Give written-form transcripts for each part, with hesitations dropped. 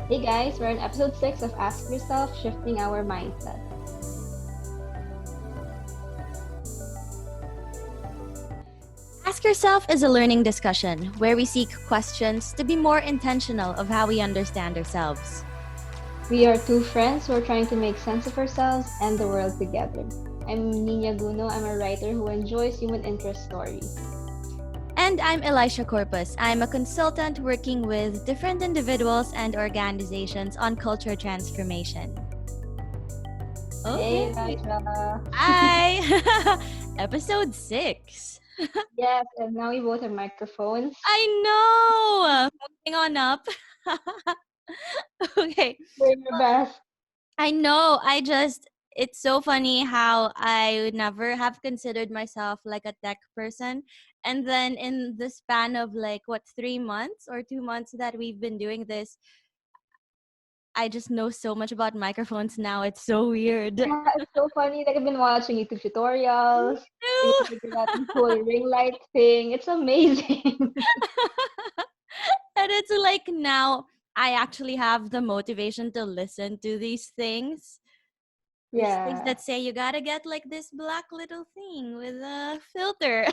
Hey guys, we're on episode 6 of Ask Yourself Shifting Our Mindset. Ask Yourself is a learning discussion where we seek questions to be more intentional of how we understand ourselves. We are two friends who are trying to make sense of ourselves and the world together. I'm Nina Guno. I'm a writer who enjoys human interest stories. And I'm Elisha Corpus. I'm a consultant working with different individuals and organizations on culture transformation. Hey, Okay. Raja. Hi. Episode 6. Yes, and now we both have microphones. I know. Moving on up. Okay. We're your best. I know. It's so funny how I would never have considered myself like a tech person. And then in the span of like, what, 3 months or 2 months that we've been doing this, I just know so much about microphones now. It's so weird. Yeah, it's so funny. Like I've been watching YouTube tutorials. I get to figure out the whole ring light thing. It's amazing. And it's like now I actually have the motivation to listen to these things. These things Yeah. that say you gotta get like this black little thing with a filter.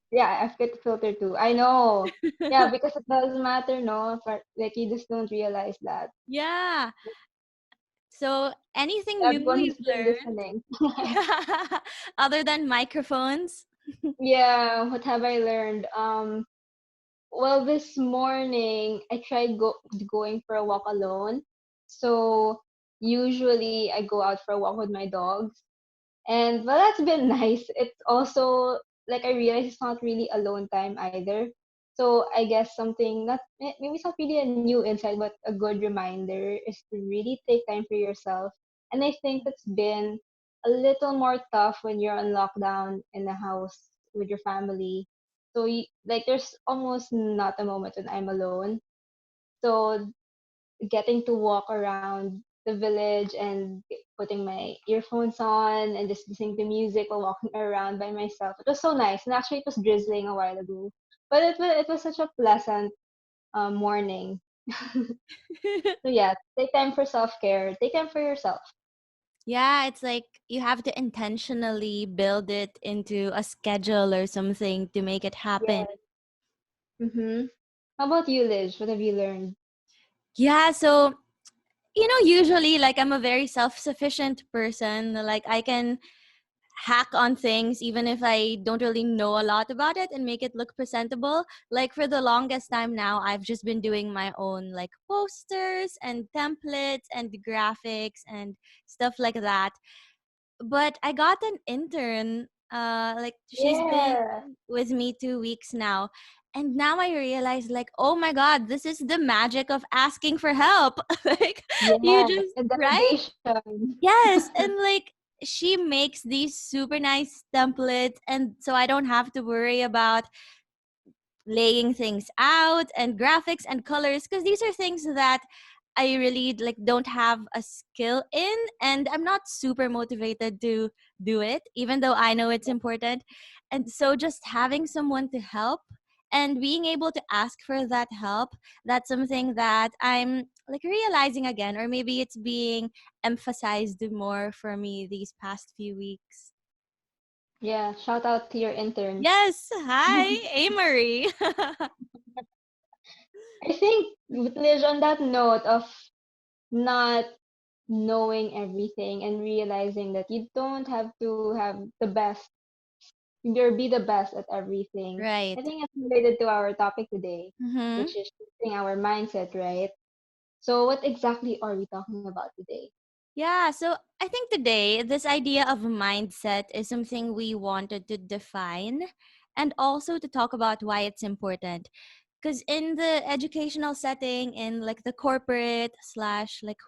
Yeah, I've got the filter too. I know. Yeah, because it does matter, no? Like you just don't realize that. Yeah. So anything new Everyone you've who's been learned? listening. Yeah. Other than microphones? Yeah, what have I learned? Well, this morning I tried going for a walk alone. So usually I go out for a walk with my dogs. And well, that's been nice. It's also like I realize it's not really alone time either. So I guess something not maybe it's not really a new insight, but a good reminder is to really take time for yourself. And I think that's been a little more tough when you're on lockdown in the house with your family. So like there's almost not a moment when I'm alone. So getting to walk around the village and putting my earphones on and just listening to music while walking around by myself. It was so nice. And actually, it was drizzling a while ago, but it was such a pleasant morning. So yeah, take time for self care. Take time for yourself. Yeah, it's like you have to intentionally build it into a schedule or something to make it happen. Yeah. Mhm. How about you, Liz? What have you learned? Yeah, so usually like I'm a very self-sufficient person. Like I can hack on things even if I don't really know a lot about it and make it look presentable. Like for the longest time now, I've just been doing my own like posters and templates and graphics and stuff like that. But I got an intern. Like she's been Yeah. with me 2 weeks now. And now I realize, like, oh my God, this is the magic of asking for help. Like, you Yeah. just, The right? delegation. Yes, and like she makes these super nice templates, and so I don't have to worry about laying things out and graphics and colors because these are things that I really like don't have a skill in, and I'm not super motivated to do it even though I know it's important. And so just having someone to help and being able to ask for that help, that's something that I'm like realizing again, or maybe it's being emphasized more for me these past few weeks. Yeah. Shout out to your intern. Yes, hi, Amory. I think, Liz, on that note of not knowing everything and realizing that you don't have to have the best, or be the best at everything. I Right. think it's related to our topic today, Mm-hmm. which is shifting our mindset, right? So, what exactly are we talking about today? Yeah, so I think today this idea of mindset is something we wanted to define and also to talk about why it's important. Because in the educational setting, in like the corporate slash like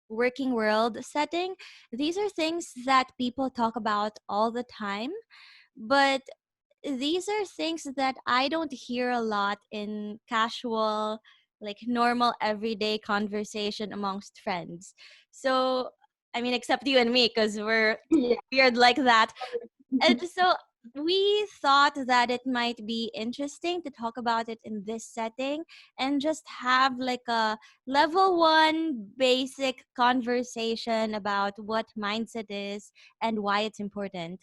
working world setting, these are things that people talk about all the time. But these are things that I don't hear a lot in casual, like normal everyday conversation amongst friends. So, I mean, except you and me, because we're Yeah. weird like that. And so we thought that it might be interesting to talk about it in this setting and just have like a level one basic conversation about what mindset is and why it's important.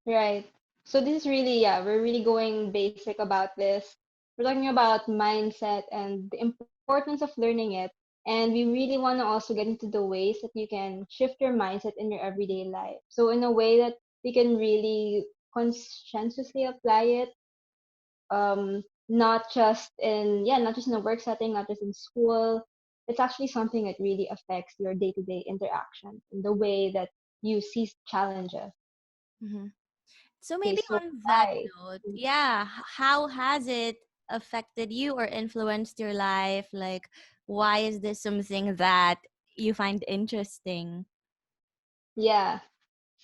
Right. So this is really, yeah, we're really going basic about this. We're talking about mindset and the importance of learning it. And we really want to also get into the ways that you can shift your mindset in your everyday life. So in a way that we can really conscientiously apply it, not just in, yeah, not just in a work setting, not just in school. It's actually something that really affects your day-to-day interactions and the way that you see challenges. Mhm. So Okay, maybe so on that why? note, yeah, how has it affected you or influenced your life? Like, why is this something that you find interesting? Yeah.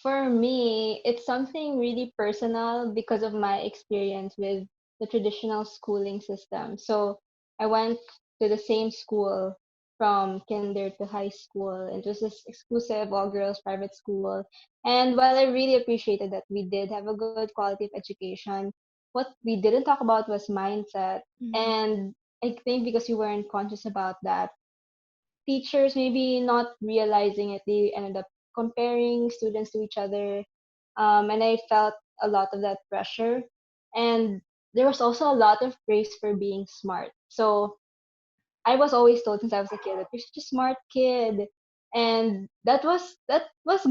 For me, it's something really personal because of my experience with the traditional schooling system. So I went to the same school from kinder to high school. It was this exclusive all girls private school. And while I really appreciated that we did have a good quality of education, what we didn't talk about was mindset. Mm-hmm. And I think because we weren't conscious about that, teachers maybe not realizing it, they ended up comparing students to each other. And I felt a lot of that pressure. And there was also a lot of praise for being smart. So I was always told since I was a kid that you're such a smart kid. And that was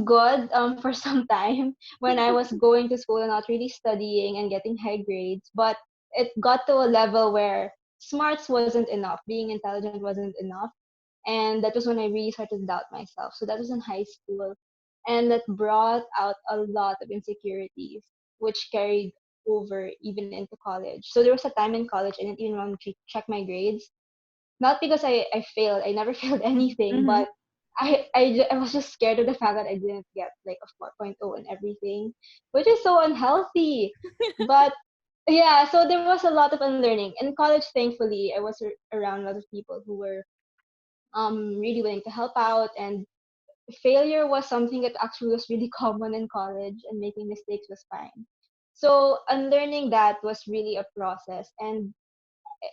good for some time when I was going to school and not really studying and getting high grades. But it got to a level where smarts wasn't enough. Being intelligent wasn't enough, and that was when I really started to doubt myself. So that was in high school, and that brought out a lot of insecurities, which carried over even into college. So there was a time in college I didn't even want to check my grades, not because I failed. I never failed anything, Mm-hmm. but I was just scared of the fact that I didn't get like a 4.0 and everything, which is so unhealthy. But yeah, so there was a lot of unlearning in college. Thankfully, I was around a lot of people who were really willing to help out, and failure was something that actually was really common in college, and making mistakes was fine. So unlearning that was really a process, and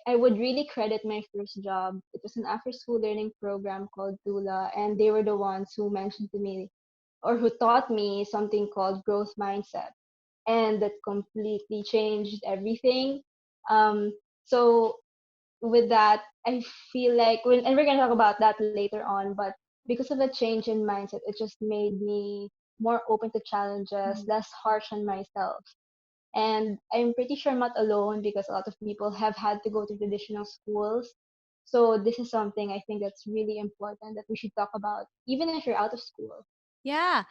I would really credit my first job. It was an after school learning program called Tula, and they were the ones who mentioned to me or who taught me something called growth mindset, and that completely changed everything. So with that, I feel like and we're gonna talk about that later on, but because of a change in mindset, it just made me more open to challenges, less harsh on myself. And I'm pretty sure I'm not alone because a lot of people have had to go to traditional schools. So this is something I think that's really important that we should talk about, even if you're out of school. Yeah.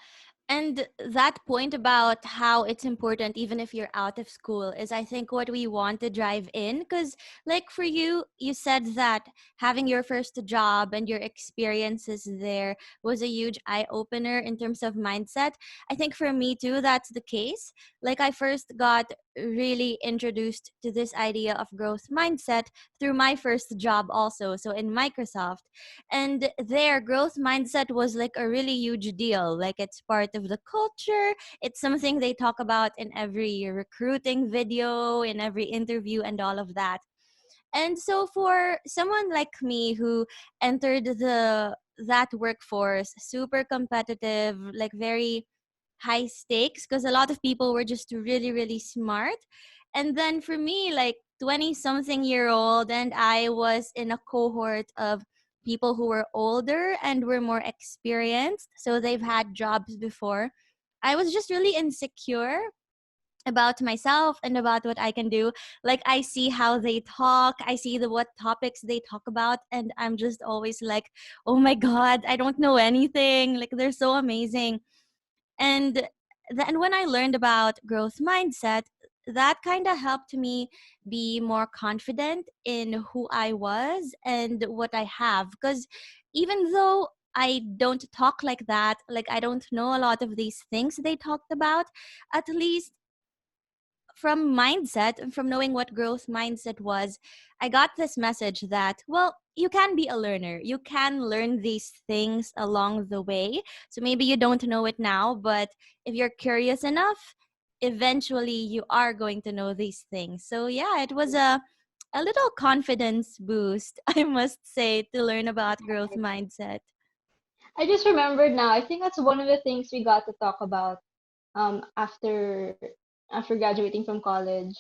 And that point about how it's important even if you're out of school is I think what we want to drive in, because like for you, you said that having your first job and your experiences there was a huge eye opener in terms of mindset. I think for me too that's the case. Like I first got really introduced to this idea of growth mindset through my first job also, so in Microsoft. And their growth mindset was like a really huge deal. Like it's part of the culture. It's something they talk about in every recruiting video, in every interview, and all of that. And so for someone like me who entered the that workforce super competitive, like very high stakes, because a lot of people were just really really smart. And then for me, like 20 something year old, and I was in a cohort of people who were older and were more experienced, so they've had jobs before. I was just really insecure about myself and about what I can do. Like I see how they talk, I see the what topics they talk about, and I'm just always like, "Oh my god, I don't know anything." Like they're so amazing. And then when I learned about growth mindset, that kind of helped me be more confident in who I was and what I have, because even though I don't talk like that, like I don't know a lot of these things they talked about, at least from mindset and from knowing what growth mindset was, I got this message that, well, you can be a learner. You can learn these things along the way. So maybe you don't know it now, but if you're curious enough, eventually you are going to know these things. So yeah, it was a little confidence boost, I must say, to learn about growth mindset. I just remembered now. I think that's one of the things we got to talk about after graduating from college.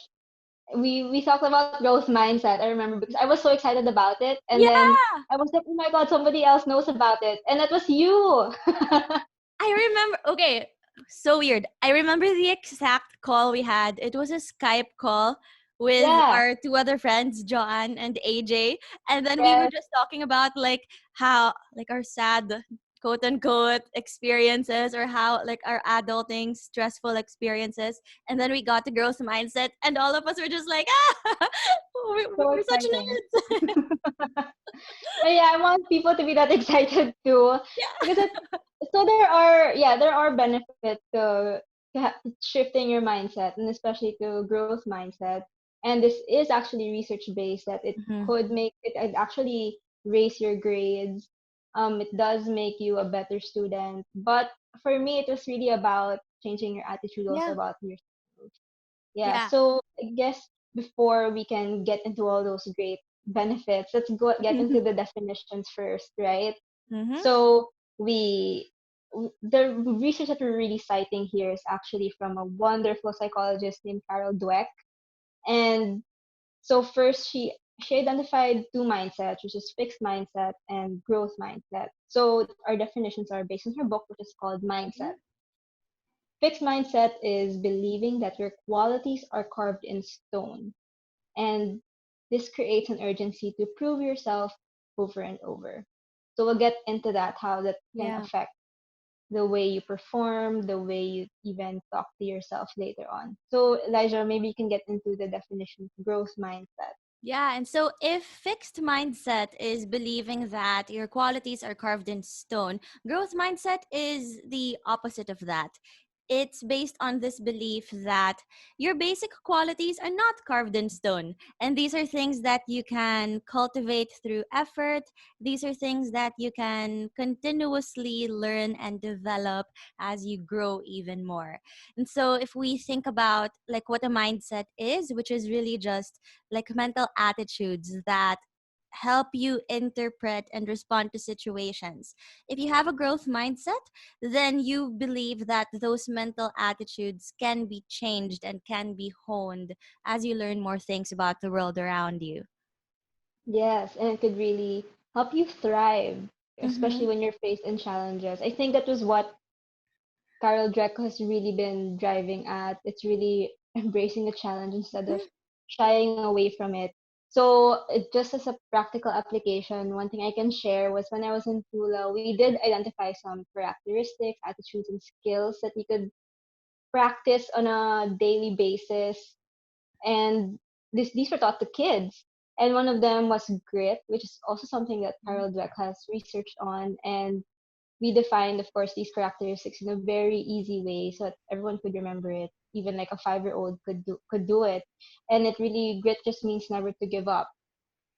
We talked about growth mindset. I remember because I was so excited about it, and then Yeah, I was like, "Oh my god, somebody else knows about it," and that was you. I remember. Okay, so weird. I remember the exact call we had. It was a Skype call with Yeah. our two other friends, Joanne and AJ, and then we were Yes. just talking about like how like our sad quote unquote experiences, or how like our adulting stressful experiences, and then we got the growth mindset, and all of us were just like, ah, So we're such exciting. nerds. And yeah, I want people to be that excited too, Yeah. because so there are benefits to shifting your mindset, and especially to growth mindset. And this is actually research based that it Hmm. could make it actually raise your grades. It does make you a better student, but for me, it was really about changing your attitude, also Yeah. about your. Yeah, Yeah. so I guess before we can get into all those great benefits, let's go get into the definitions first, right? Hmm. So the research that we're really citing here is actually from a wonderful psychologist named Carol Dweck. And so first she identified two mindsets, which is fixed mindset and growth mindset. So our definitions are based on her book, which is called Mindset. Fixed mindset is believing that your qualities are carved in stone, and this creates an urgency to prove yourself over and over. So we'll get into that, how that can Yeah. affect the way you perform, the way you even talk to yourself later on. So Elijah, maybe you can get into the definition of growth mindset. Yeah, and so if fixed mindset is believing that your qualities are carved in stone, growth mindset is the opposite of that. It's based on this belief that your basic qualities are not carved in stone. And these are things that you can cultivate through effort. These are things that you can continuously learn and develop as you grow even more. And so if we think about like what a mindset is, which is really just like mental attitudes that help you interpret and respond to situations. If you have a growth mindset, then you believe that those mental attitudes can be changed and can be honed as you learn more things about the world around you. Yes, and it could really help you thrive, Mm-hmm. especially when you're faced in challenges. I think that was what Carol Dweck has really been driving at. It's really embracing the challenge instead of shying away from it. So, just as a practical application, one thing I can share was when I was in Tula, we did identify some characteristics, attitudes, and skills that we could practice on a daily basis. And these were taught to kids. And one of them was grit, which is also something that Carol Dweck has researched on. And we defined, of course, these characteristics in a very easy way so that everyone could remember it. Even like a 5-year-old could do it. And it really grit just means never to give up.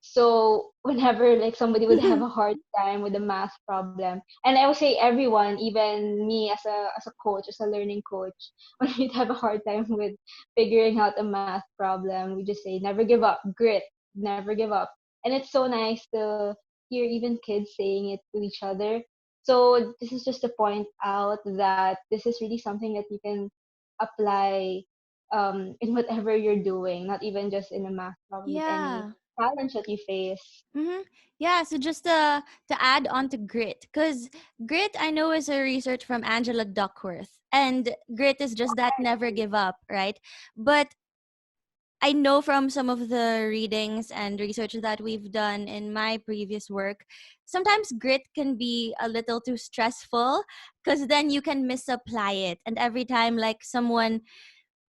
So whenever like somebody would have a hard time with a math problem, and I would say everyone, even me as a coach, as a learning coach, when we'd have a hard time with figuring out a math problem, we just say never give up, grit, never give up. And it's so nice to hear even kids saying it to each other. So this is just to point out that this is really something that you can apply in whatever you're doing, not even just in a math problem, but any Yeah. challenge that you face. Mm-hmm. Yeah, so just to add on to grit, because grit I know is a research from Angela Duckworth, and grit is just that never give up, right? But I know from some of the readings and research that we've done in my previous work, sometimes grit can be a little too stressful because then you can misapply it. And every time, like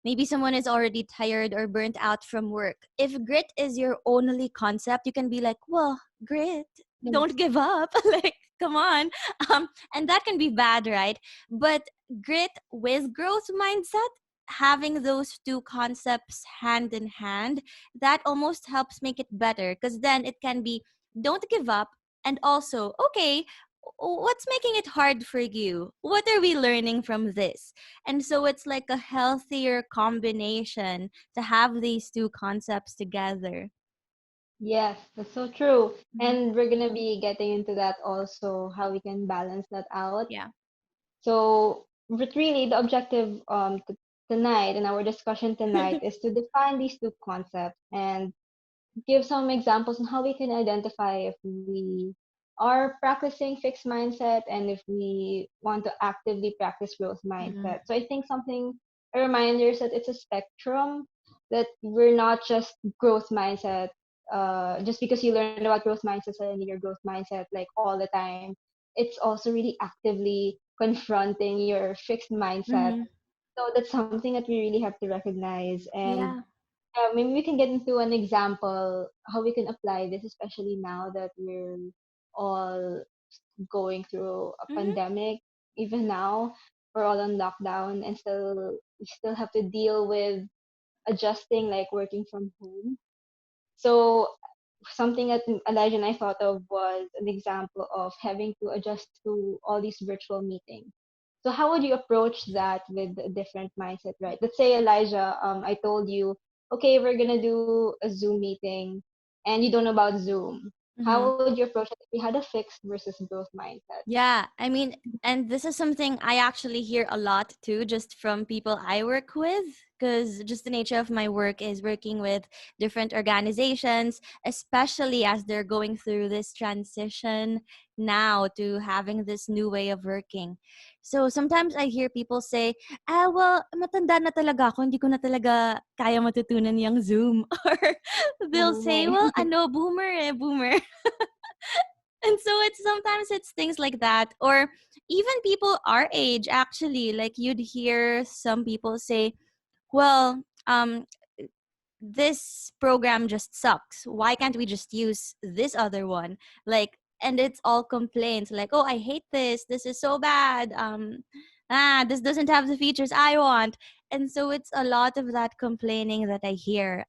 maybe someone is already tired or burnt out from work. If grit is your only concept, you can be like, well, grit, don't give up. Like, come on. And that can be bad, right? But grit with growth mindset, having those two concepts hand in hand, that almost helps make it better because then it can be don't give up and also, okay, what's making it hard for you? What are we learning from this? And so it's like a healthier combination to have these two concepts together. Yes, that's so true. Mhm. And we're gonna be getting into that also, how we can balance that out. Yeah. So, but really, the objective tonight in our discussion tonight is to define these two concepts and give some examples on how we can identify if we are practicing fixed mindset and if we want to actively practice growth Mhm. mindset. So I think something a reminder is that it's a spectrum, that we're not just growth mindset. Just because you learned about growth mindset suddenly your growth mindset like all the time. It's also really actively confronting your fixed mindset. Mhm. So that's something that we really have to recognize. And Yeah. maybe we can get into an example how we can apply this, especially now that we're all going through a Mhm. pandemic. Even now, we're all on lockdown, and still we still have to deal with adjusting, like working from home. So something that Elijah and I thought of was an example of having to adjust to all these virtual meetings. So how would you approach that with a different mindset, right? Let's say Elijah, I told you, okay, we're gonna do a Zoom meeting, and you don't know about Zoom. How Mhm. would you approach it if you had a fixed versus growth mindset? Yeah, I mean, and this is something I actually hear a lot too, just from people I work with, because just the nature of my work is working with different organizations, especially as they're going through this transition now to having this new way of working. So sometimes I hear people say, well, matanda na talaga ako, hindi ko na talaga kaya matutunan yung Zoom. Or they'll Oh say, my. well, ano, boomer eh, boomer. And so it's sometimes it's things like that, or even people our age, actually, like you'd hear some people say, well, this program just sucks, why can't we just use this other one? Like, and it's all complaints like, oh, I hate this, this is so bad, this doesn't have the features I want. And so it's a lot of that complaining that I hear.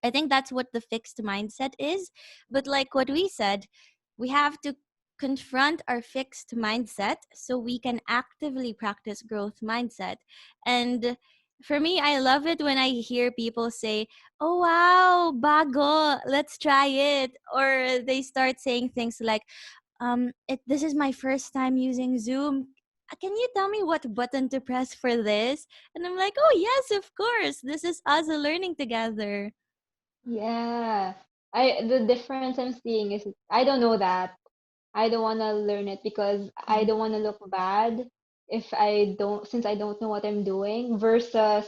I think that's what the fixed mindset is. But like what we said, we have to confront our fixed mindset so we can actively practice growth mindset. And for me, I love it when I hear people say, "Oh wow, bago, let's try it." Or they start saying things like, this is my first time using Zoom. Can you tell me what button to press for this?" And I'm like, "Oh yes, of course. This is us learning together." Yeah. The difference I'm seeing is I don't know that. I don't want to learn it because I don't want to look bad if I don't, since I don't know what I'm doing, versus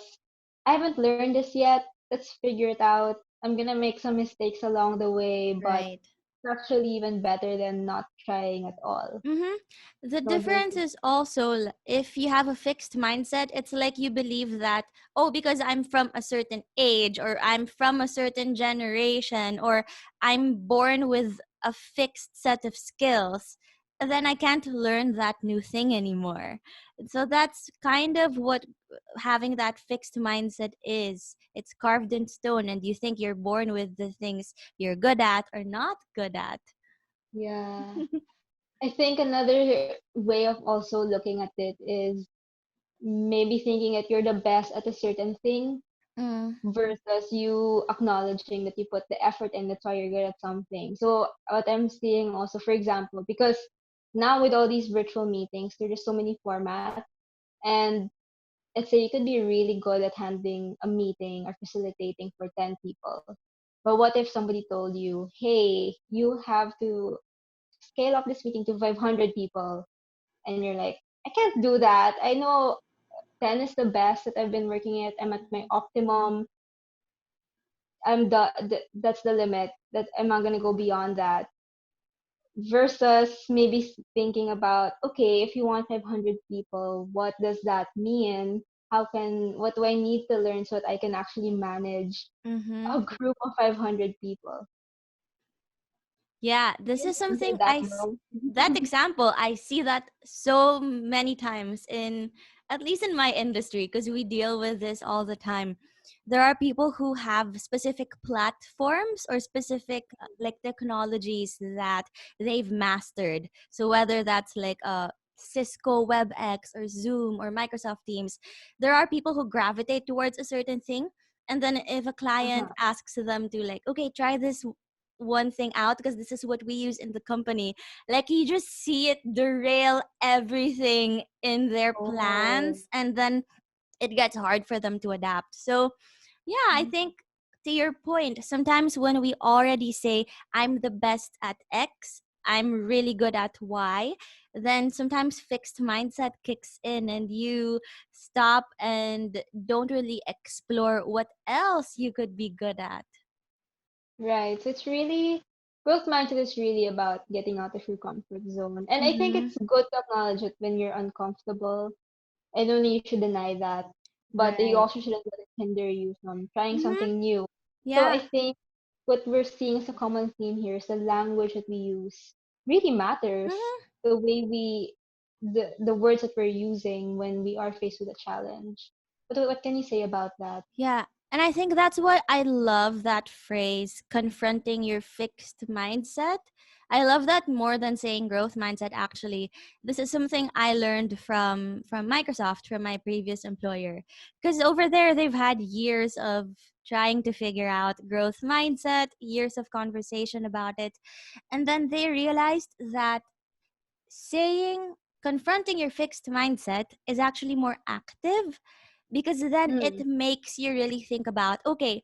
I haven't learned this yet. Let's figure it out. I'm gonna make some mistakes along the way, but Right. it's actually even better than not trying at all. Mm-hmm. The So there's difference is also if you have a fixed mindset, it's like you believe that, oh, because I'm from a certain age, or I'm from a certain generation, or I'm born with a fixed set of skills, then I can't learn that new thing anymore. So that's kind of what having that fixed mindset is. It's carved in stone, and you think you're born with the things you're good at or not good at. yeah. I think another way of also looking at it is maybe thinking that you're the best at a certain thing Mm, versus you acknowledging that you put the effort in, that's why you're good at something. So what I'm seeing also, for example, because now with all these virtual meetings, there's just so many formats, and let's say you could be really good at handling a meeting or facilitating for 10 people. But what if somebody told you, hey, you have to scale up this meeting to 500 people? And you're like, I can't do that. I know 10 is the best that I've been working at. I'm at my optimum. That's the limit. That I'm not gonna go beyond that. Versus maybe thinking about, okay, if you want 500 people, what does that mean? What do I need to learn so that I can actually manage mm-hmm. a group of 500 people? Yeah, this You is encounter something that, bro? that example, I see that so many times in, at least in my industry, because we deal with this all the time. there are people who have specific platforms or specific like technologies that they've mastered. So whether that's like a Cisco WebEx or Zoom or Microsoft Teams, there are people who gravitate towards a certain thing. And then if a client Uh-huh. asks them to like, okay, try this one thing out because this is what we use in the company, like you just see it derail everything in their Oh. plans, and then it gets hard for them to adapt. So yeah, I Mhm. think to your point, sometimes when we already say I'm the best at X, I'm really good at Y, then sometimes fixed mindset kicks in and you stop and don't really explore what else you could be good at. Right. So it's really growth mindset is really about getting out of your comfort zone. And I think Mm-hmm. it's good to acknowledge it when you're uncomfortable. I don't think you should deny that. But you Right. also shouldn't let it hinder you from trying Mm-hmm. something new. So Yeah. I think what we're seeing as a common theme here is the language that we use really matters. Mm-hmm. The way we the words that we're using when we are faced with a challenge. But what can you say about that? Yeah. And I think that's what I love, that phrase, confronting your fixed mindset. I love that more than saying growth mindset actually. This is something I learned from Microsoft, from my previous employer. Cuz over there they've had years of trying to figure out growth mindset, years of conversation about it. And then they realized that saying confronting your fixed mindset is actually more active, because then it Mm. makes you really think about, okay,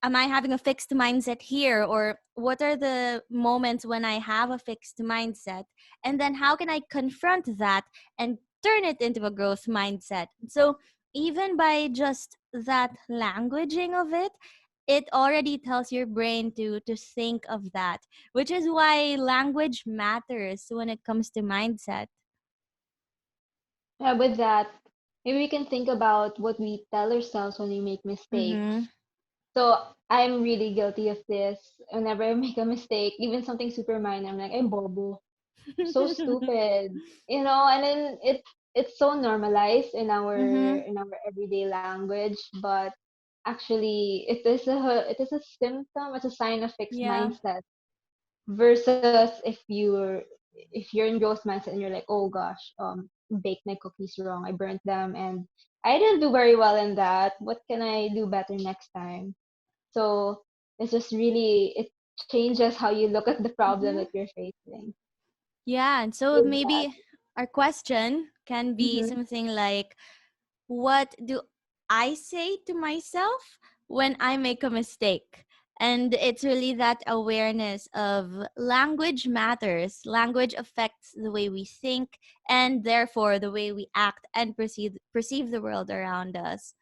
am I having a fixed mindset here, or what are the moments when I have a fixed mindset, and then how can I confront that and turn it into a growth mindset. So even by just that languaging of it, it already tells your brain to think of that, which is why language matters when it comes to mindset. Yeah, with that, maybe we can think about what we tell ourselves when we make Mm-hmm. mistakes. So I'm really guilty of this. Whenever I make a mistake, even something super minor, I'm like, I'm bobo, so stupid, and then it's so normalized in Mm-hmm. our everyday language, but actually it is a symptom, it's a sign of fixed Yeah. mindset versus if you're in growth mindset and you're like, oh gosh, baked my cookies wrong, I burnt them, and I didn't do very well in that. What can I do better next time? So it's just really it changes how you look at the problem that Mm-hmm. you're facing Yeah, and so with that. maybe our question can be Hmm. something like, what do I say to myself when I make a mistake? And it's really that awareness of language matters. Language affects the way we think and therefore the way we act and perceive the world around us.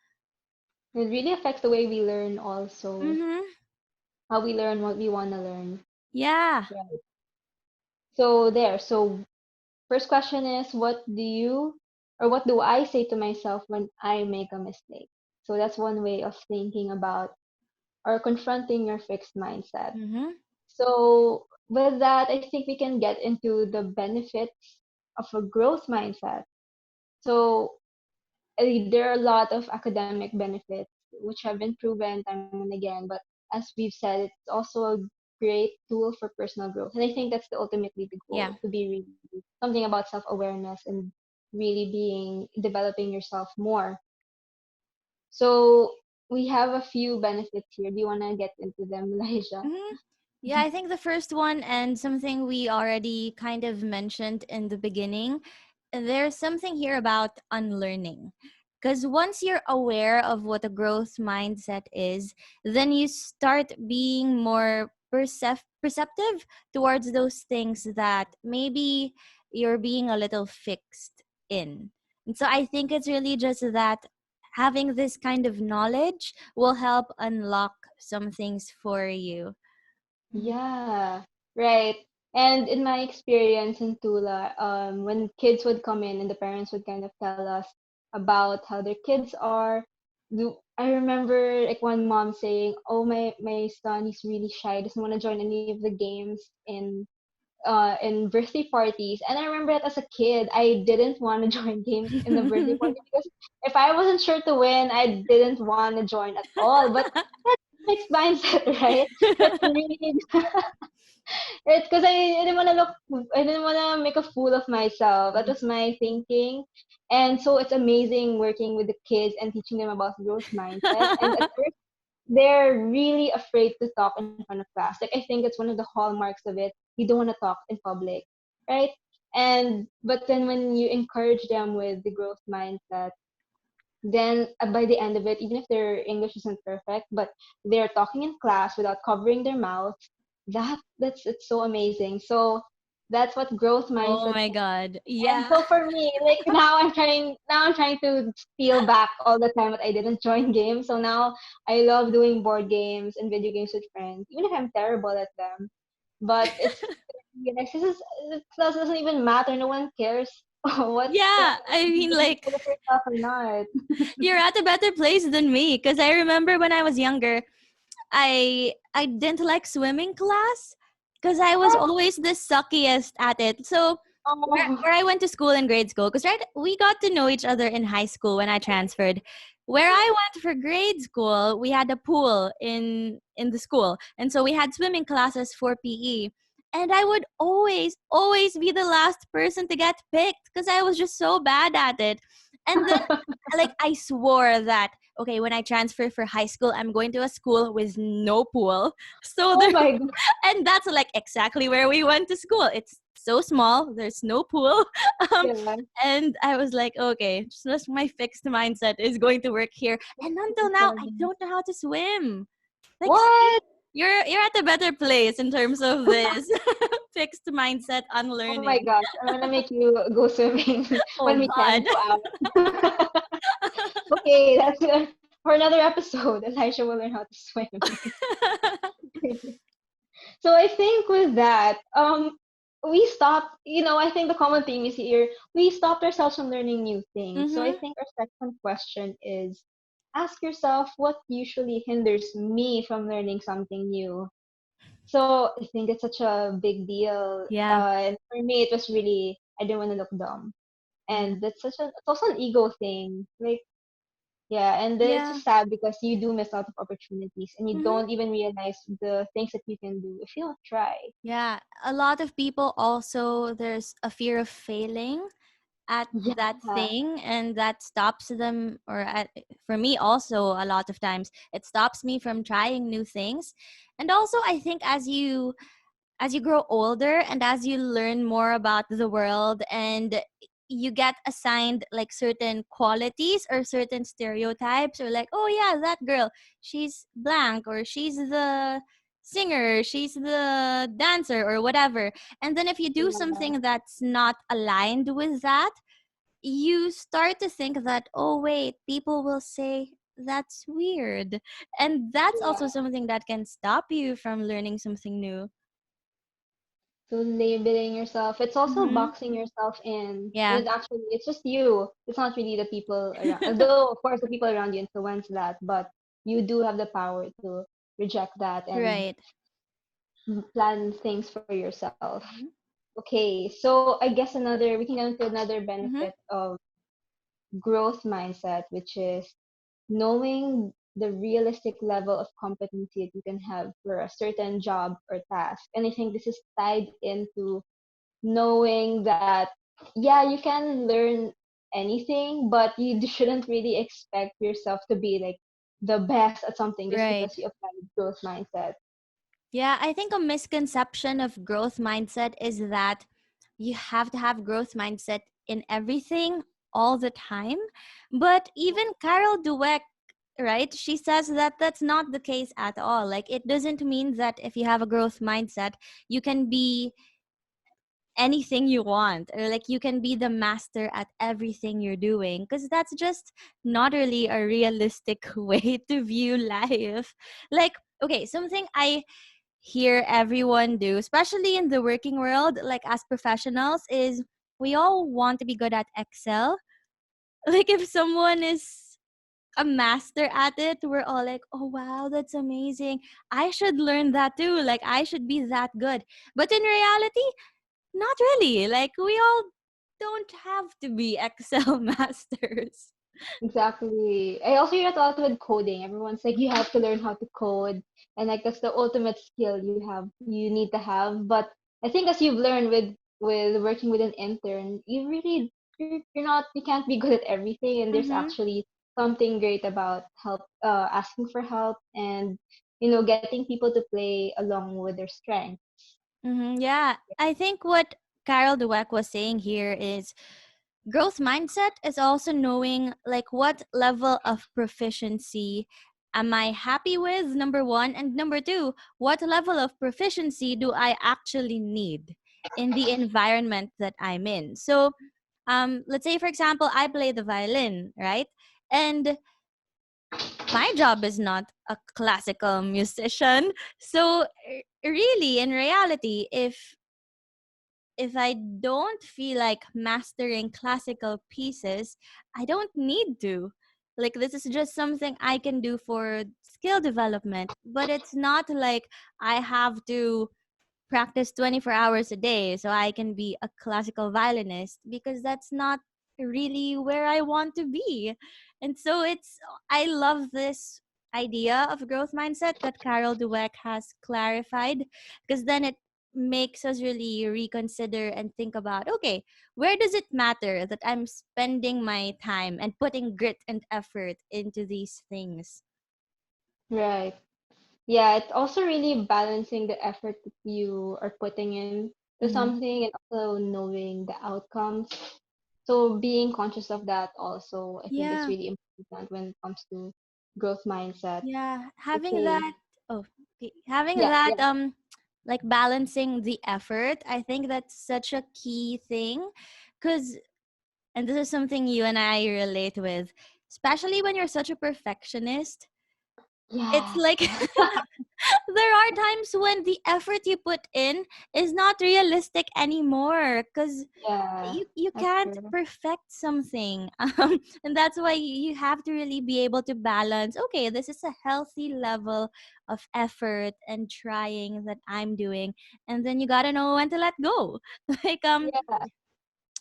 It really affects the way we learn also, Mhm. how we learn what we want to learn. Yeah. Right. So first question is, what do I say to myself when I make a mistake? So that's one way of thinking about or confronting your fixed mindset. Mhm. So with that, I think we can get into the benefits of a growth mindset. So there are a lot of academic benefits which have been proven time and again, but as we've said, it's also a great tool for personal growth. And I think that's ultimately the Yeah. goal, to be really something about self-awareness and really being developing yourself more. So we have a few benefits here. Do you want to get into them, Elijah? Mhm. Yeah, I think the first one, and something we already kind of mentioned in the beginning, there's something here about unlearning. Because once you're aware of what a growth mindset is, then you start being more perceptive towards those things that maybe you're being a little fixed in. And so I think it's really just that having this kind of knowledge will help unlock some things for you. Mhm. Yeah, right. And in my experience in Tula, when kids would come in and the parents would kind of tell us about how their kids are, I remember like one mom saying, "Oh, my son, he's really shy. Doesn't want to join any of the games in birthday parties. And I remember that as a kid, I didn't want to join games in the birthday party because if I wasn't sure to win, I didn't want to join at all. But that's mixed mindset, right? That's really it's because I didn't want to I didn't want to make a fool of myself. That was my thinking. And so it's amazing working with the kids and teaching them about growth mindset. And at first, they're really afraid to talk in front of class. Like, I think it's one of the hallmarks of it. You don't want to talk in public, right? And but then when you encourage them with the growth mindset, then by the end of it, even if their English isn't perfect, but they're talking in class without covering their mouth, that's it's so amazing. So that's what growth Oh mindset. my god. And Yeah. so for me, like now I'm trying to steal back all the time that I didn't join games. So now I love doing board games and video games with friends, even if I'm terrible at them. But it's this is it doesn't even matter. No one cares what's Yeah. I mean, if you like, good at yourself or not. you're at a better place than me because I remember when I was younger, I didn't like swimming class because I was What? always the suckiest at it. So Oh, where I went to school in grade school, because right we got to know each other in high school when I transferred. Where I went for grade school, we had a pool in the school, and so we had swimming classes for PE. And I would always be the last person to get picked because I was just so bad at it. And then, like, I swore that okay, when I transfer for high school, I'm going to a school with no pool. So oh there, my god. and that's like exactly where we went to school. It's so small. There's no pool. Um, Yeah. and I was like, okay, just my fixed mindset is going to work here. And until now, I don't know how to swim. Like, see, What? you're at a better place in terms of this fixed mindset Oh my unlearning. gosh. I'm gonna make you go swimming Oh when we can God. go out. Okay, that's for another episode. Elisha will learn how to swim. So I think with that, we stopped. I think the common theme is here. We stopped ourselves from learning new things. So I Mm-hmm. think our second question is, ask yourself what usually hinders me from learning something new. So I think it's such a big deal. Yeah. And for me, it was really I didn't want to look dumb, Yeah. and it's also an ego thing. Like yeah, and then it's Yeah. just sad because you do miss out of opportunities, and you Mm-hmm. don't even realize the things that you can do if you don't try. Yeah. A lot of people also, there's a fear of failing at Yeah, that thing, and that stops them, or for me also, a lot of times it stops me from trying new things. And also, I think as you grow older and as you learn more about the world, and you get assigned like certain qualities or certain stereotypes, or like, oh yeah, that girl, she's blank, or she's the singer, she's the dancer, or whatever. And then if you do yeah, something that's not aligned with that, you start to think that, oh wait, people will say that's weird. And that's also yeah. something that can stop you from learning something new. So labeling yourself, it's also Mm-hmm. boxing yourself in. Yeah. When actually, it's just you. It's not really the people around. Though, of course, the people around you influence that, but you do have the power to reject that and Right. plan things for yourself. Mm-hmm. Okay, so I guess we can get into another Mm-hmm. benefit of growth mindset, which is knowing the realistic level of competency that you can have for a certain job or task. And I think this is tied into knowing that, yeah, you can learn anything, but you shouldn't really expect yourself to be like the best at something just because Right. you applied growth mindset. Yeah, I think a misconception of growth mindset is that you have to have growth mindset in everything all the time. But even Carol Dweck, right? She says that that's not the case at all. Like, it doesn't mean that if you have a growth mindset, you can be anything you want, or like you can be the master at everything you're doing, because that's just not really a realistic way to view life. Like, okay, something I hear everyone do, especially in the working world, like as professionals, is we all want to be good at Excel. Like, if someone is a master at it, we're all like, oh wow, that's amazing. I should learn that too. Like, I should be that good. But in reality, not really. Like, we all don't have to be Excel masters. Exactly. I also hear that a lot with coding. Everyone's like, you have to learn how to code, and like that's the ultimate skill you need to have. But I think as you've learned with working with an intern, you're not you can't be good at everything, and there's Mm-hmm. actually something great about asking for help, and getting people to play along with their strengths. Mm-hmm. Yeah. I think what Carol Dweck was saying here is growth mindset is also knowing like what level of proficiency am I happy with, number one, and number two, what level of proficiency do I actually need in the environment that I'm in. So let's say for example I play the violin, right? And my job is not a classical musician. So really in reality, if I don't feel like mastering classical pieces, I don't need to. Like, this is just something I can do for skill development, but it's not like I have to practice 24 hours a day so I can be a classical violinist, because that's not really where I want to be. And so I love this idea of growth mindset that Carol Dweck has clarified, because then it makes us really reconsider and think about, okay, where does it matter that I'm spending my time and putting grit and effort into these things? Right. Yeah, it's also really balancing the effort that you are putting in to Mm-hmm. something and also knowing the outcomes. So being conscious of that also, I think is Yeah. really important when it comes to growth mindset. Yeah, having Okay. that, oh, okay, having Yeah, that yeah. like balancing the effort, I think that's such a key thing, cuz and this is something you and I relate with, especially when you're such a perfectionist. It's Yes. like there are times when the effort you put in is not realistic anymore, cuz Yeah, you that's can't true. perfect something and that's why you have to really be able to balance, okay, this is a healthy level of effort and trying that I'm doing, and then you got to know when to let go. like Yeah.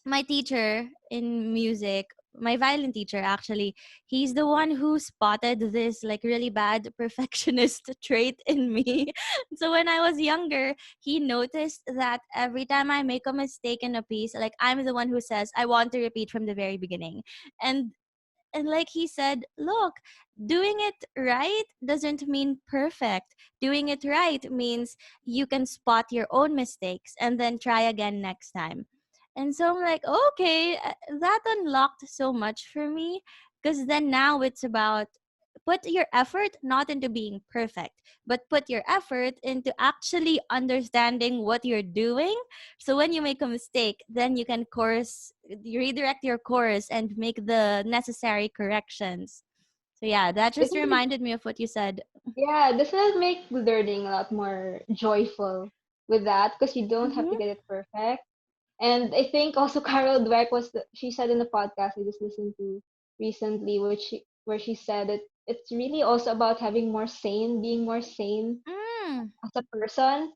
my teacher in music, my violin teacher actually, he's the one who spotted this like really bad perfectionist trait in me. So when I was younger, he noticed that every time I make a mistake in a piece, like I'm the one who says I want to repeat from the very beginning. And like he said, look, doing it right doesn't mean perfect. Doing it right means you can spot your own mistakes and then try again next time. And so I'm like, okay, that unlocked so much for me, because then now it's about put your effort not into being perfect, but put your effort into actually understanding what you're doing. So when you make a mistake, then you can course you redirect your course and make the necessary corrections. So yeah, that just Doesn't it, reminded me of what you said. yeah, doesn't it make learning a lot more joyful with that because you don't have to Mm-hmm. get it perfect? And I think also Carol Dweck she said in the podcast I just listened to recently, where she said that it's really also about being more sane Mm. as a person.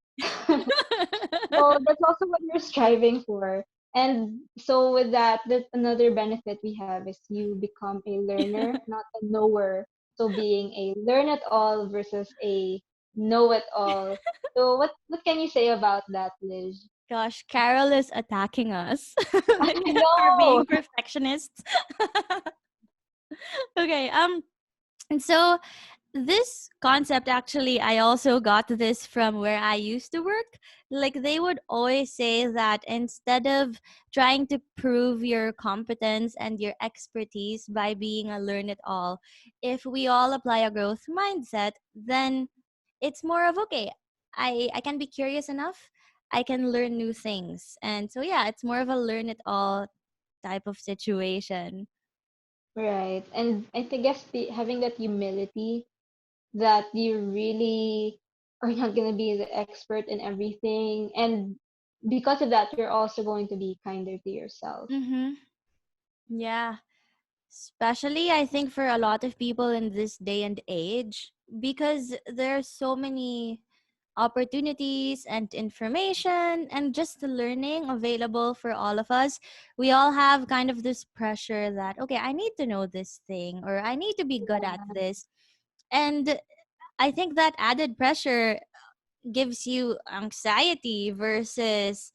So that's also what you're striving for. And so with that another benefit we have is you become a learner, not a knower. So being a learn it all versus a know it all. So what can you say about that, Liz? Gosh, Carol is attacking us I like for know. being perfectionists. Okay, and so this concept actually I also got this from where I used to work. Like they would always say that instead of trying to prove your competence and your expertise by being a learn it all, if we all apply a growth mindset, then it's more of okay, I can be curious enough, I can learn new things. And so yeah, it's more of a learn it all type of situation. Right. And I think guess having that humility that you really are not going to be the expert in everything. And because of that, you're also going to be kinder to yourself. Mhm. Yeah. Especially, I think, for a lot of people in this day and age, because there are so many opportunities and information and just the learning available for all of us. We all have kind of this pressure that, okay, I need to know this thing or I need to be good at this. And I think that added pressure gives you anxiety versus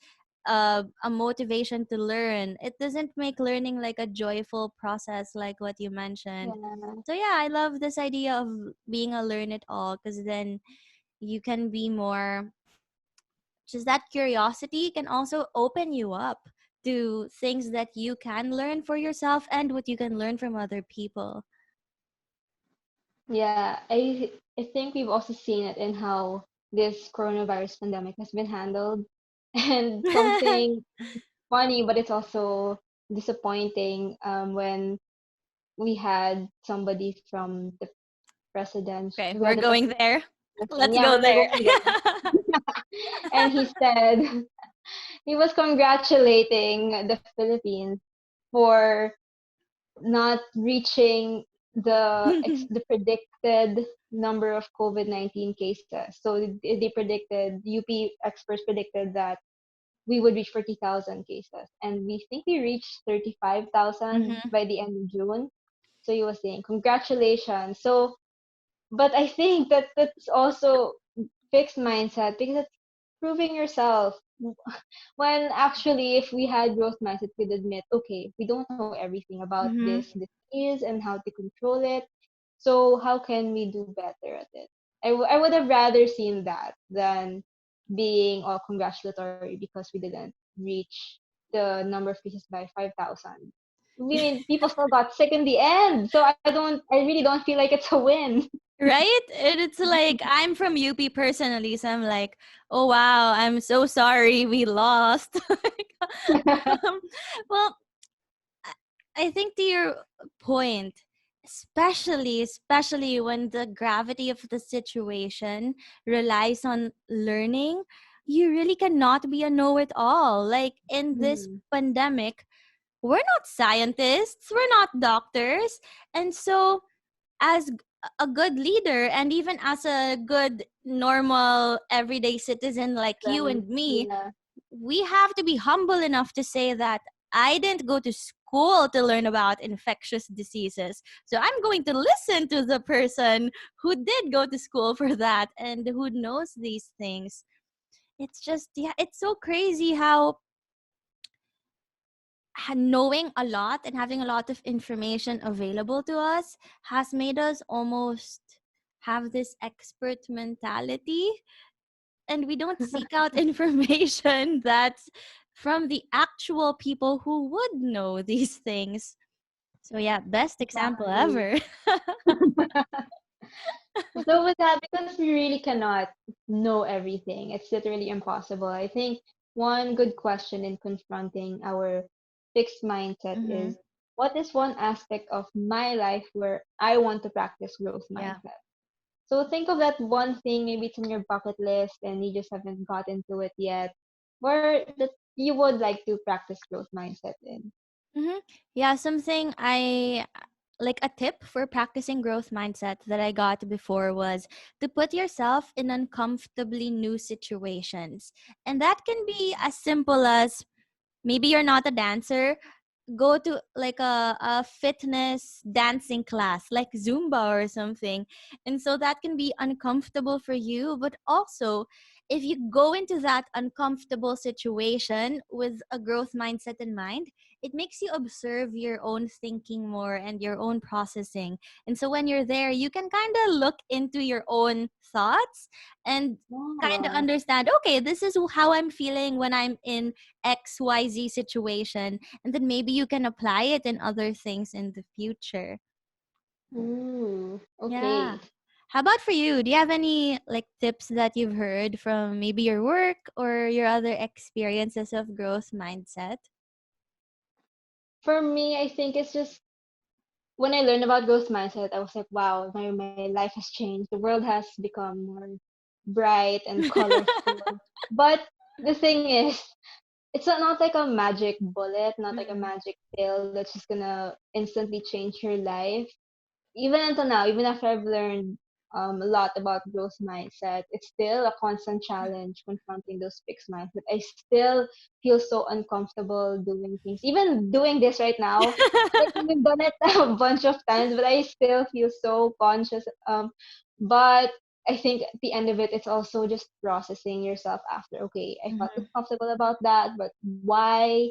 a motivation to learn. It doesn't make learning like a joyful process, like what you mentioned. Yeah. So yeah, I love this idea of being a learn it all, because then you can be more, just that curiosity can also open you up to things that you can learn for yourself and what you can learn from other people. Yeah, I think we've also seen it in how this coronavirus pandemic has been handled. And something funny, but it's also disappointing when we had somebody from the Okay, we we're had the going president, there. Let's yeah, go we're there. going there. And he said he was congratulating the Philippines for not reaching the predicted number of COVID-19 cases. So they predicted, UP experts predicted that we would reach 40,000 cases, and we think we reached 35,000 Hmm. by the end of June. So he was saying congratulations. So, but I think that that's also fixed mindset, because it's proving yourself. When actually, if we had growth mindset, we'd admit, okay, we don't know everything about Hmm. this disease and how to control it. So how can we do better at it? I would have rather seen that than being all congratulatory because we didn't reach the number of cases by 5,000. I mean, people still got sick in the end, so I really don't feel like it's a win. Right? And it's like, I'm from UP personally, so I'm like, oh wow, I'm so sorry we lost. Like, um, well, I I think to your point, especially when the gravity of the situation relies on learning, you really cannot be a know-it-all. Like in this Hmm. pandemic, we're not scientists, we're not doctors, and so as a good leader and even as a good normal everyday citizen like you Then and me, yeah. we have to be humble enough to say that I didn't go to school to learn about infectious diseases. So I'm going to listen to the person who did go to school for that and who knows these things. It's just, yeah, it's so crazy how knowing a lot and having a lot of information available to us has made us almost have this expert mentality, and we don't seek out information that's from the actual people who would know these things. So yeah, best example Exactly. ever. So with that, because we really cannot know everything, it's literally impossible. I think one good question in confronting our fixed mindset Hmm. is, what is one aspect of my life where I want to practice growth Yeah. mindset? So think of that one thing, maybe it's on your bucket list and you just haven't gotten to it yet, where that you would like to practice growth mindset in. Hmm. Yeah, something I like, a tip for practicing growth mindset that I got before was to put yourself in uncomfortably new situations. And that can be as simple as, maybe you're not a dancer, go to like a fitness dancing class like Zumba or something. And so that can be uncomfortable for you, but also if you go into that uncomfortable situation with a growth mindset in mind, it makes you observe your own thinking more and your own processing. And so when you're there, you can kind of look into your own thoughts and kind of Oh. understand, okay, this is how I'm feeling when I'm in XYZ situation. And then maybe you can apply it in other things in the future. Ooh, Yeah. okay. How about for you? Do you have any like tips that you've heard from maybe your work or your other experiences of growth mindset? For me, I think it's just when I learned about growth mindset, I was like, wow, my life has changed. The world has become more bright and colorful. But the thing is, not like a magic bullet, not like a Mm-hmm. magic pill that's just gonna instantly change your life. Even until now, even after I've learned a lot about growth mindset, it's still a constant challenge confronting those fixed mindset. I still feel so uncomfortable doing things. Even doing this right now, like we've done it a bunch of times, but I still feel so conscious. But I think at the end of it, it's also just processing yourself after. Okay, I felt Mm-hmm. uncomfortable about that, but why?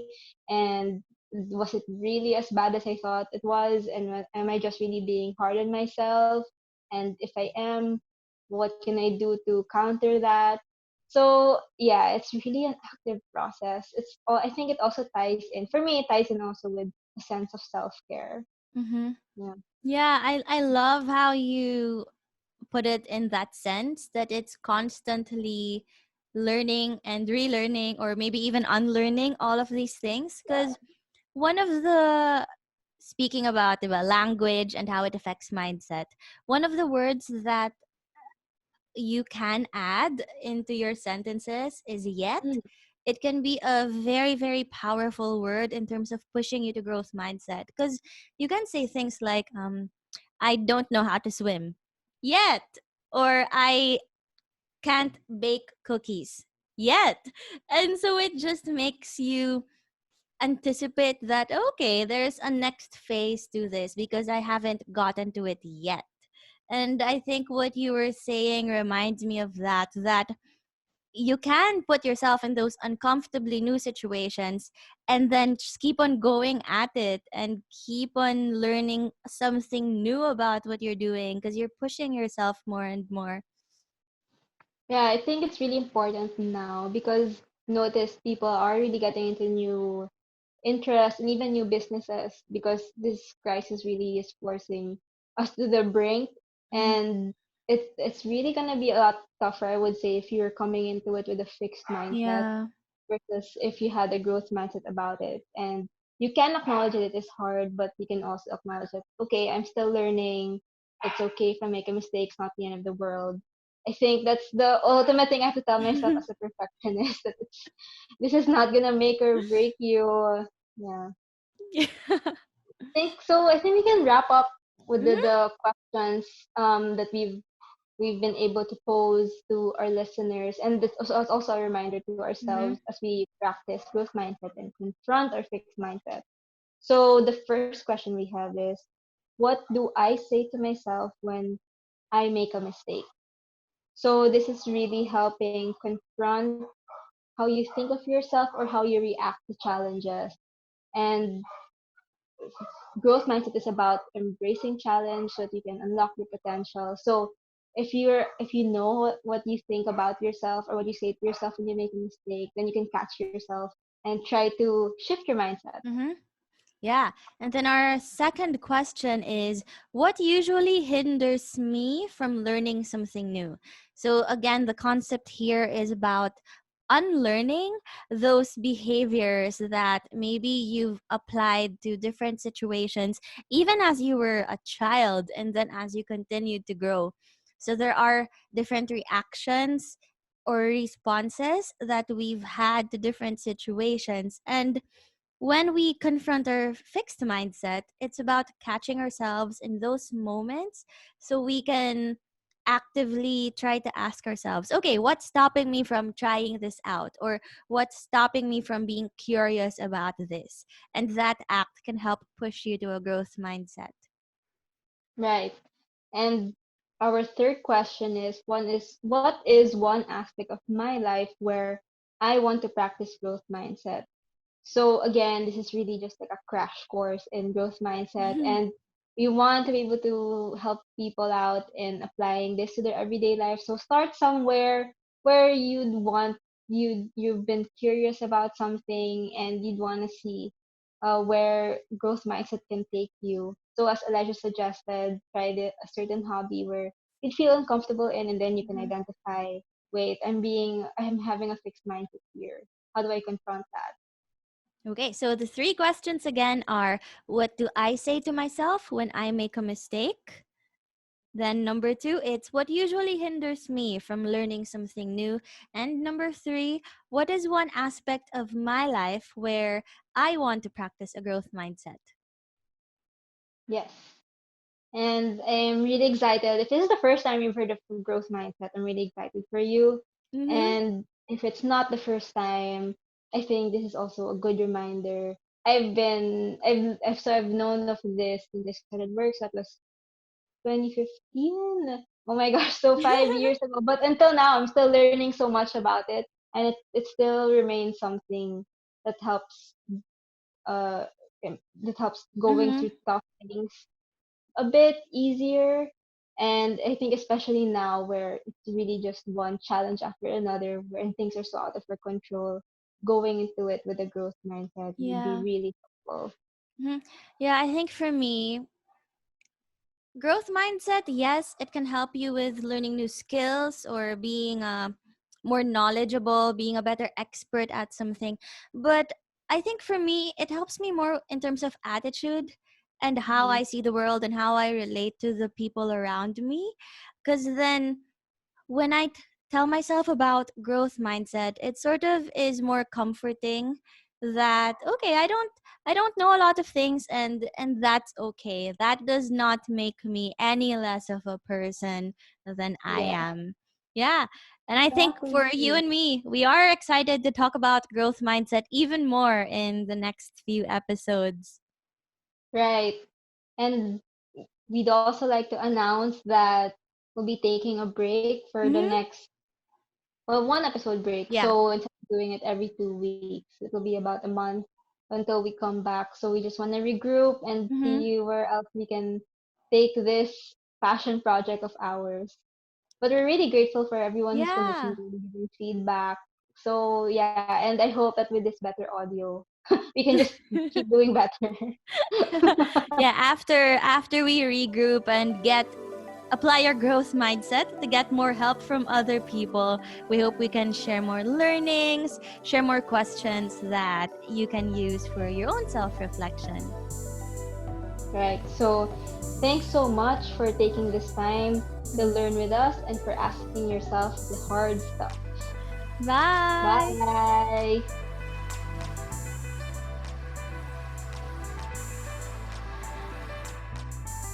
And was it really as bad as I thought it was? And am I just really being hard on myself? And if I am, what can I do to counter that? So yeah, it's really an active process. I think it also ties in, for me, it ties in also with a sense of self care. Mm-hmm. Yeah. Yeah, I love how you put it in that sense that it's constantly learning and relearning or maybe even unlearning all of these things because one of the speaking about the language and how it affects mindset, one of the words that you can add into your sentences is yet. Mm. It can be a very, very powerful word in terms of pushing you to growth mindset because you can say things like, I don't know how to swim yet, or I can't bake cookies yet. And so it just makes you anticipate that, okay, there's a next phase to this because I haven't gotten to it yet. And I think what you were saying reminds me of that you can put yourself in those uncomfortably new situations and then just keep on going at it and keep on learning something new about what you're doing because you're pushing yourself more and more. Yeah, I think it's really important now because notice people are really getting into new interests and even new businesses because this crisis really is forcing us to the brink, Mhm. and it's really gonna be a lot tougher, I would say, if you're coming into it with a fixed mindset Yeah. versus if you had a growth mindset about it. And you can acknowledge that it is hard, but you can also acknowledge that, okay, I'm still learning. It's okay if I make a mistake. It's not the end of the world. I think that's the ultimate thing I have to tell myself as a perfectionist that this is not gonna make or break you. Yeah. Yeah. I think we can wrap up with Mhm. the questions that we've been able to pose to our listeners, and this is also a reminder to ourselves Mhm. as we practice growth mindset and confront our fixed mindset. So the first question we have is, what do I say to myself when I make a mistake? So this is really helping confront how you think of yourself or how you react to challenges. And growth mindset is about embracing challenge so that you can unlock your potential. So if you know what you think about yourself or what you say to yourself when you make a mistake, then you can catch yourself and try to shift your mindset. Mhm. Yeah. And then our second question is what usually hinders me from learning something new? So, again, the concept here is about unlearning those behaviors that maybe you've applied to different situations, even as you were a child and then as you continued to grow. So, there are different reactions or responses that we've had to different situations. And when we confront our fixed mindset, it's about catching ourselves in those moments so we can actively try to ask ourselves, okay, what's stopping me from trying this out? Or what's stopping me from being curious about this? And that act can help push you to a growth mindset. Right. And our third question is, what is one aspect of my life where I want to practice growth mindset? So again, this is really just like a crash course in growth mindset, and we want to be able to help people out in applying this to their everyday life. So start somewhere where you've been curious about something and you'd want to see where growth mindset can take you. So as Elijah suggested, try a certain hobby where you'd feel uncomfortable in, and then you can Mhm. identify, wait, I'm having a fixed mindset here. How do I confront that? Okay, so the three questions again are what do I say to myself when I make a mistake? Then number two, it's what usually hinders me from learning something new. And number three, what is one aspect of my life where I want to practice a growth mindset? Yes. And I'm really excited. If this is the first time you've heard of growth mindset, I'm really excited for you. Mm-hmm. And if it's not the first time, I think this is also a good reminder. I've known of this since I started work. So that was 2015. Oh my gosh, so 5 years ago. But until now, I'm still learning so much about it, and it still remains something that helps uh that helps going Mm-hmm. through tough things a bit easier. And I think especially now where it's really just one challenge after another, where things are so out of our control, going into it with a growth mindset would be Yeah. really helpful. Hmm. Yeah, I think for me, growth mindset, yes, it can help you with learning new skills or being more knowledgeable, being a better expert at something. But I think for me, it helps me more in terms of attitude and how Mhm. I see the world and how I relate to the people around me. Because then when tell myself about growth mindset, it sort of is more comforting that okay, I don't know a lot of things, and that's okay. That does not make me any less of a person than I Yeah, am. Yeah. And I think exactly. for you and me, we are excited to talk about growth mindset even more in the next few episodes. Right. And we'd also like to announce that we'll be taking a break for the Mhm. next, well, one episode break. Yeah. So instead of doing it every 2 weeks, it will be about a month until we come back. So we just want to regroup and Mhm. see where else we can take this passion project of ours. But we're really grateful for everyone who's been listening Yeah. and giving feedback. So yeah, and I hope that with this better audio, we can just keep doing better. Yeah, after we regroup and get apply your growth mindset to get more help from other people, we hope we can share more learnings, share more questions that you can use for your own self-reflection. Right. So thanks so much for taking this time to learn with us and for asking yourself the hard stuff. Bye. Bye.